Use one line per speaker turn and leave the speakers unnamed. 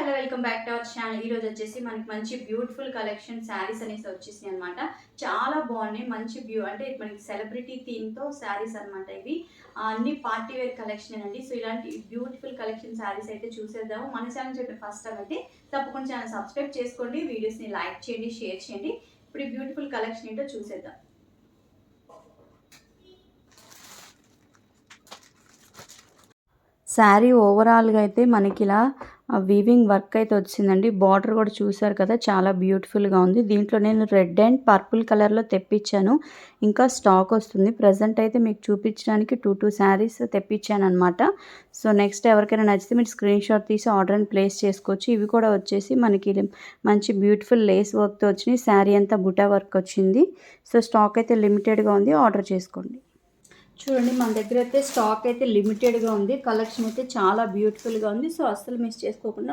Hello welcome back to our channel. ఈరోజు వచ్చేసి మనకి మంచి బ్యూటిఫుల్ కలెక్షన్ శారీస్ అనేసి వచ్చేసినాయి అనమాట. చాలా బాగున్నాయి. మంచి అంటే మనకి సెలబ్రిటీ థీమ్తో శారీస్ అనమాట ఇవి. అన్ని పార్టీ వేర్ కలెక్షన్ అండి. సో ఇలాంటి బ్యూటిఫుల్ కలెక్షన్ శారీస్ అయితే చూసేద్దాము. మన ఛానల్ చెప్పే ఫస్ట్ టైం అయితే తప్పకుండా ఛానల్ సబ్స్క్రైబ్ చేసుకోండి, వీడియోస్ని లైక్ చేయండి, షేర్ చేయండి. ఇప్పుడు ఈ బ్యూటిఫుల్ కలెక్షన్ ఏంటో చూసేద్దాం. శారీ ఓవరాల్గా అయితే మనకి ఇలా వీవింగ్ వర్క్ అయితే వచ్చిందండి. బార్డర్ కూడా చూసారు కదా, చాలా బ్యూటిఫుల్గా ఉంది. దీంట్లో నేను రెడ్ అండ్ పర్పుల్ కలర్లో తెప్పించాను. ఇంకా స్టాక్ వస్తుంది. ప్రజెంట్ అయితే మీకు చూపించడానికి టూ శారీస్ తెప్పించాను అనమాట. సో నెక్స్ట్ ఎవరికైనా నచ్చితే మీరు స్క్రీన్ షాట్ తీసి ఆర్డర్ అని ప్లేస్ చేసుకోవచ్చు. ఇవి కూడా వచ్చేసి మనకి మంచి బ్యూటిఫుల్ లేస్ వర్క్తో వచ్చినాయి. శారీ అంతా బుటా వర్క్ వచ్చింది. సో స్టాక్ అయితే లిమిటెడ్గా ఉంది, ఆర్డర్ చేసుకోండి. చూడండి, మన దగ్గర అయితే స్టాక్ అయితే లిమిటెడ్గా ఉంది. కలెక్షన్ అయితే చాలా బ్యూటిఫుల్గా ఉంది. సో అస్సలు మిస్ చేసుకోకుండా